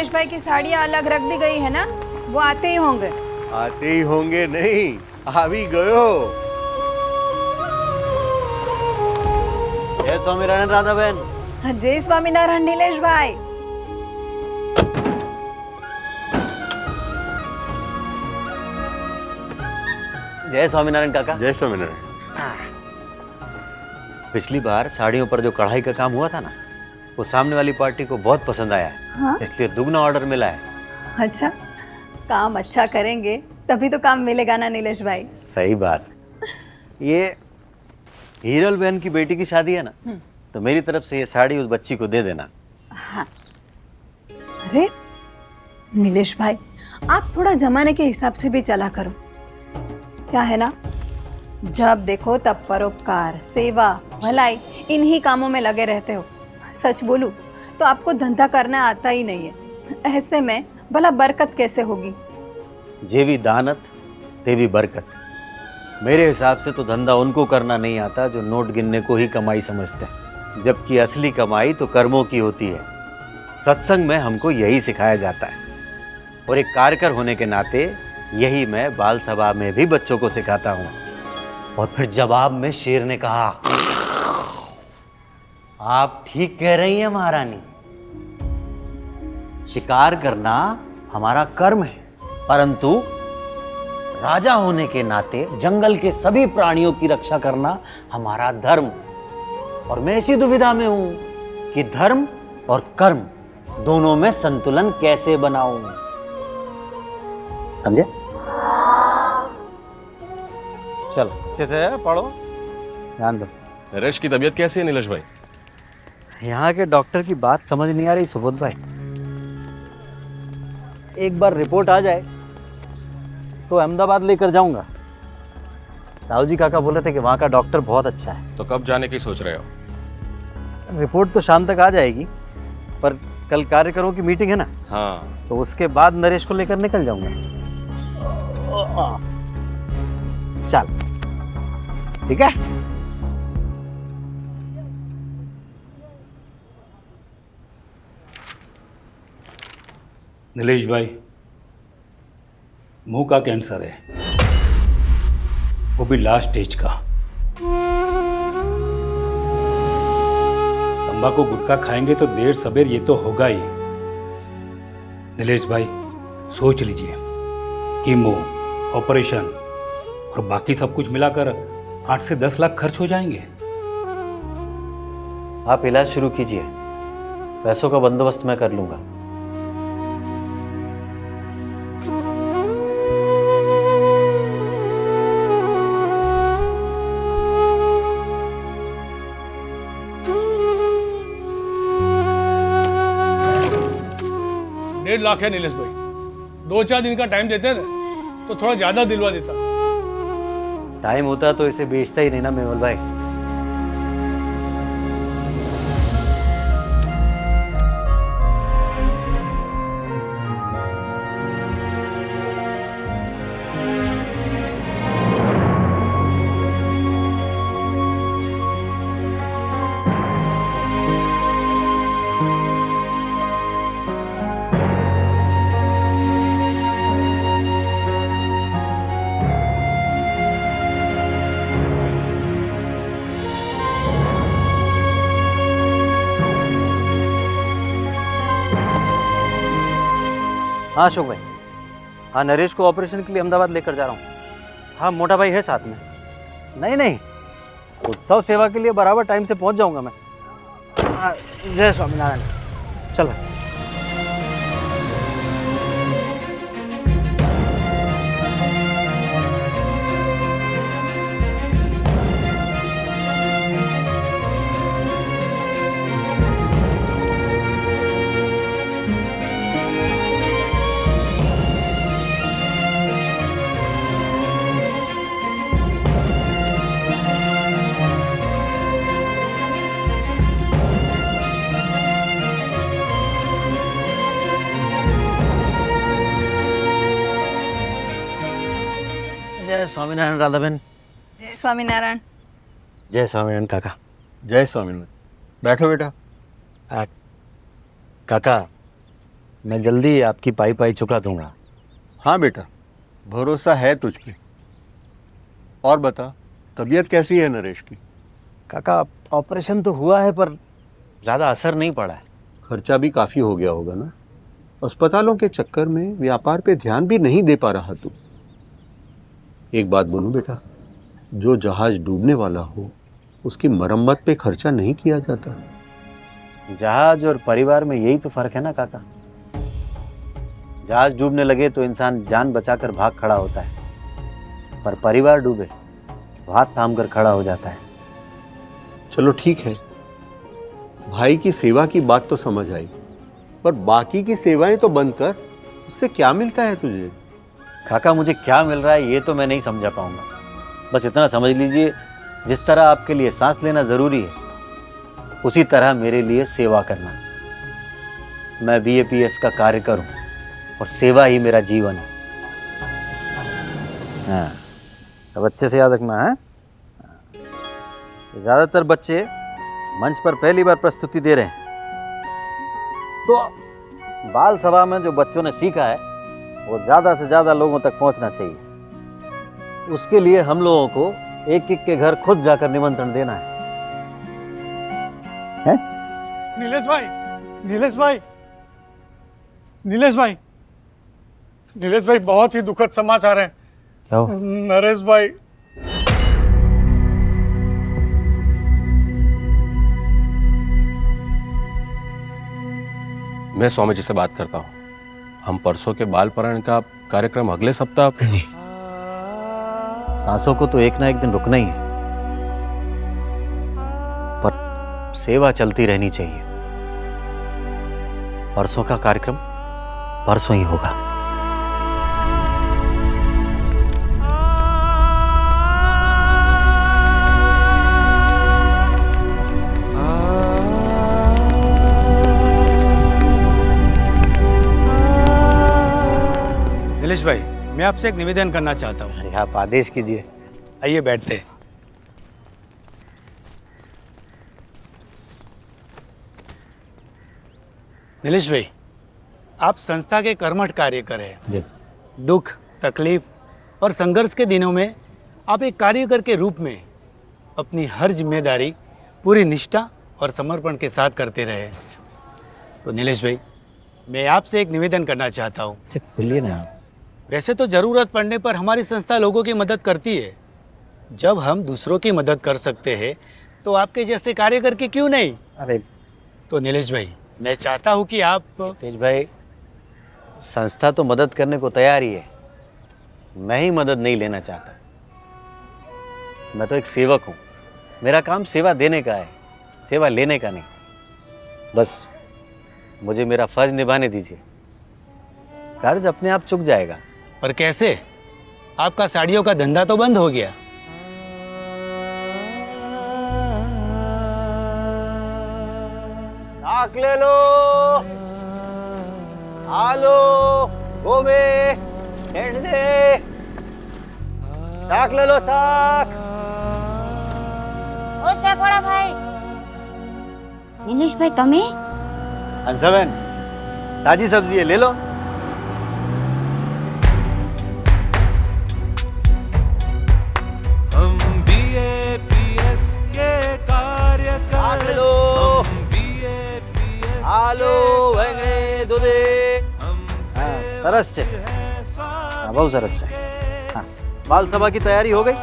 नीलेश भाई की साड़ियाँ अलग रख दी गई है ना, वो आते ही होंगे। आते ही होंगे नहीं, आ भी गयो। जय स्वामीनारायण राधा बहन। जय स्वामीनारायण नीलेश भाई। जय स्वामीनारायण काका। जय स्वामीनारायण। पिछली बार साड़ियों पर जो कढ़ाई का काम हुआ था ना, वो सामने वाली पार्टी को बहुत पसंद आया है। हाँ? इसलिए दुगना ऑर्डर मिला है। अच्छा, काम अच्छा करेंगे तभी तो काम मिलेगा ना नीलेश भाई। सही बात। ये हीरल बहन की बेटी की शादी है ना, तो मेरी तरफ से ये साड़ी उस बच्ची को दे देना। हाँ। अरे नीलेश भाई, आप थोड़ा जमाने के हिसाब से भी चला करो। क्या है ना, जब देखो तब परोपकार, सेवा, भलाई, इन्हीं कामों में लगे रहते हो। सच बोलूं तो आपको धंधा करना आता ही नहीं है। ऐसे में भला बरकत कैसे होगी? जेवी दानत देवी बरकत। मेरे हिसाब से तो धंधा उनको करना नहीं आता जो नोट गिनने को ही कमाई समझते हैं, जबकि असली कमाई तो कर्मों की होती है। सत्संग में हमको यही सिखाया जाता है, और एक कार्यकर होने के नाते यही मैं बाल सभा में भी बच्चों को सिखाता हूँ। और फिर जवाब में शेर ने कहा, आप ठीक कह रही हैं महारानी, शिकार करना हमारा कर्म है, परंतु राजा होने के नाते जंगल के सभी प्राणियों की रक्षा करना हमारा धर्म। और मैं इसी दुविधा में हूं कि धर्म और कर्म दोनों में संतुलन कैसे बनाऊं। समझे? चलो अच्छे से पढ़ो। ध्यान दो। नरेश की तबीयत कैसी है नीलेश भाई? यहाँ के डॉक्टर की बात समझ नहीं आ रही सुबोध भाई। एक बार रिपोर्ट आ जाए तो अहमदाबाद लेकर जाऊंगा। राव जी काका बोले थे कि वहाँ का डॉक्टर बहुत अच्छा है। तो कब जाने की सोच रहे हो? रिपोर्ट तो शाम तक आ जाएगी, पर कल कार्यकरों की मीटिंग है ना, हाँ, तो उसके बाद नरेश को लेकर निकल जाऊंगा। चल ठीक है। नीलेश भाई, मुंह का कैंसर है, वो भी लास्ट स्टेज का। तंबाकू गुटखा खाएंगे तो देर सबेर ये तो होगा ही। नीलेश भाई सोच लीजिए, कीमो, ऑपरेशन और बाकी सब कुछ मिलाकर 8 से 10 लाख खर्च हो जाएंगे। आप इलाज शुरू कीजिए, पैसों का बंदोबस्त मैं कर लूंगा। डेढ़ लाख है नीलेश भाई, 2-4 दिन का टाइम देते ना तो थोड़ा ज्यादा दिलवा देता। टाइम होता तो इसे बेचता ही नहीं ना मेवल भाई। हाँ अशोक भाई, हाँ नरेश को ऑपरेशन के लिए अहमदाबाद लेकर जा रहा हूँ। हाँ मोटा भाई है साथ में। नहीं नहीं, उत्सव सेवा के लिए बराबर टाइम से पहुँच जाऊँगा मैं। जय स्वामीनारायण। चल भाई। जय स्वामीनारायण राधा बहन। जय स्वामीनारायण। जय स्वामीनारायण काका। जय स्वामीनारायण। बैठो बेटा। काका, मैं जल्दी आपकी पाई पाई चुका दूंगा। हाँ बेटा, भरोसा है तुझ पे। और बता, तबीयत कैसी है नरेश की? काका ऑपरेशन तो हुआ है पर ज़्यादा असर नहीं पड़ा है। खर्चा भी काफी हो गया होगा ना। अस्पतालों के चक्कर में व्यापार पे ध्यान भी नहीं दे पा रहा तू। एक बात बोलूं बेटा, जो जहाज डूबने वाला हो उसकी मरम्मत पे खर्चा नहीं किया जाता। जहाज और परिवार में यही तो फर्क है ना काका। जहाज डूबने लगे तो इंसान जान बचाकर भाग खड़ा होता है, पर परिवार डूबे तो हाथ थाम कर खड़ा हो जाता है। चलो ठीक है, भाई की सेवा की बात तो समझ आई, पर बाकी की सेवाएं तो बंद कर। उससे क्या मिलता है तुझे? काका मुझे क्या मिल रहा है ये तो मैं नहीं समझा पाऊंगा। बस इतना समझ लीजिए, जिस तरह आपके लिए सांस लेना जरूरी है उसी तरह मेरे लिए सेवा करना। मैं BAPS का कार्य करूं और सेवा ही मेरा जीवन है। हाँ, अब अच्छे से याद रखना है। ज़्यादातर बच्चे मंच पर पहली बार प्रस्तुति दे रहे हैं, तो बाल सभा में जो बच्चों ने सीखा है वो ज़्यादा से ज़्यादा लोगों तक पहुंचना चाहिए। उसके लिए हम लोगों को एक एक के घर खुद जाकर निमंत्रण देना है। नीलेश भाई, नीलेश भाई, नीलेश भाई, नीलेश भाई, बहुत ही दुखद समाचार है। क्या हो? नरेश भाई, मैं स्वामी जी से बात करता हूँ। हम परसों के बाल परण का कार्यक्रम अगले सप्ताह। सांसों को तो एक ना एक दिन रुकना ही है, पर सेवा चलती रहनी चाहिए। परसों का कार्यक्रम परसों ही होगा। नीलेश भाई, मैं आपसे एक निवेदन करना चाहता हूँ। अरे आप आदेश कीजिए। आइए बैठते हैं। नीलेश भाई, आप संस्था के कर्मठ कार्य कर रहे हैं। जी। दुख, तकलीफ और संघर्ष के दिनों में आप एक कार्यकर के रूप में अपनी हर जिम्मेदारी पूरी निष्ठा और समर्पण के साथ करते रहे। तो नीलेश भाई, मैं आपसे एक निवेदन करना चाहता हूँ। बोलिए ना। वैसे तो ज़रूरत पड़ने पर हमारी संस्था लोगों की मदद करती है। जब हम दूसरों की मदद कर सकते हैं तो आपके जैसे कार्य करके क्यों नहीं। अरे तो नीलेश भाई, मैं चाहता हूँ कि आप तेज भाई, संस्था तो मदद करने को तैयार ही है, मैं ही मदद नहीं लेना चाहता। मैं तो एक सेवक हूँ, मेरा काम सेवा देने का है, सेवा लेने का नहीं। बस मुझे मेरा फर्ज निभाने दीजिए, कर्ज अपने आप चुक जाएगा। पर कैसे? आपका साड़ियों का धंधा तो बंद हो गया। ताक ले लो, आलो, गोमे, ढेंढे, ताक ले लो, ताक। ઓ શાકવાળા ભાઈ, નિલેશ ભાઈ તમે? हंसाबेन, ताजी सब्जी है, ले लो। हम BAPS के कार्यकर, ताक ले लो, हम BAPS आलो, वेंगड़े, दूधे। हाँ, सरस છે। हाँ, बहुत सरस છે। हाँ, बाल सभा की तैयारी हो गई।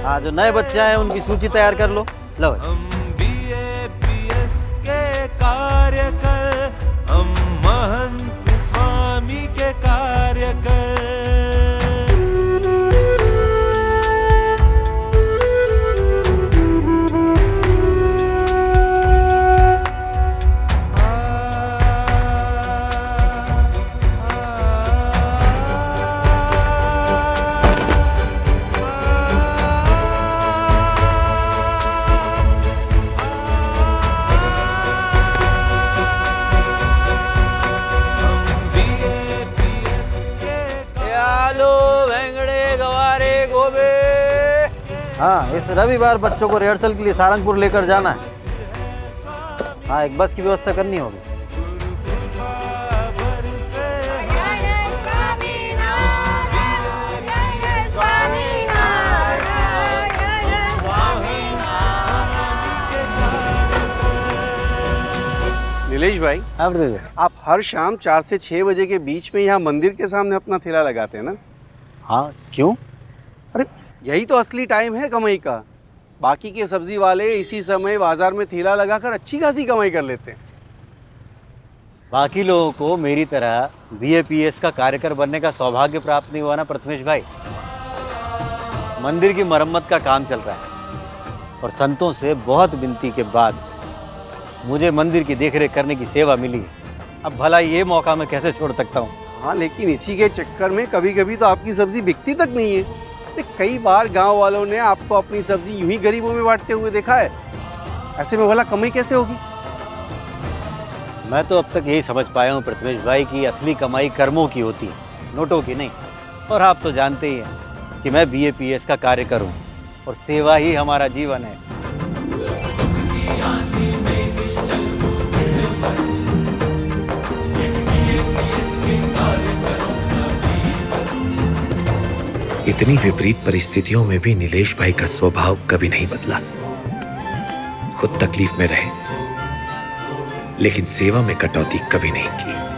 हाँ, जो नए बच्चे आए उनकी सूची तैयार कर लो। लो भाई। हम BAPS के कार्यकर, हम महंत स्वामी के कार्यकर। हाँ, इस रविवार बच्चों को रिहर्सल के लिए सारंगपुर लेकर जाना है। हाँ, एक बस की व्यवस्था करनी होगी। नीलेश भाई, हाँ प्रदेश भाई। आप हर शाम 4 से 6 बजे के बीच में यहाँ मंदिर के सामने अपना ठेला लगाते हैं ना? हाँ, क्यों? अरे यही तो असली टाइम है कमाई का। बाकी के सब्जी वाले इसी समय बाजार में ठेला लगाकर अच्छी खासी कमाई कर लेते हैं। बाकी लोगों को मेरी तरह बीएपीएस का कार्यकर बनने का सौभाग्य प्राप्त नहीं हुआ ना प्रथमेश भाई। मंदिर की मरम्मत का काम चल रहा है और संतों से बहुत विनती के बाद मुझे मंदिर की देखरेख करने की सेवा मिली है। अब भला ये मौका मैं कैसे छोड़ सकता हूँ? हाँ, लेकिन इसी के चक्कर में कभी कभी तो आपकी सब्जी बिकती तक नहीं है। अरे कई बार गांव वालों ने आपको अपनी सब्जी यूं ही गरीबों में बांटते हुए देखा है। ऐसे में भला कमाई कैसे होगी? मैं तो अब तक यही समझ पाया हूँ प्रथमेश भाई की असली कमाई कर्मों की होती है, नोटों की नहीं। और आप तो जानते ही हैं कि मैं बीएपीएस का कार्य करूँ और सेवा ही हमारा जीवन है। इतनी विपरीत परिस्थितियों में भी नीलेश भाई का स्वभाव कभी नहीं बदला। खुद तकलीफ में रहे लेकिन सेवा में कटौती कभी नहीं की।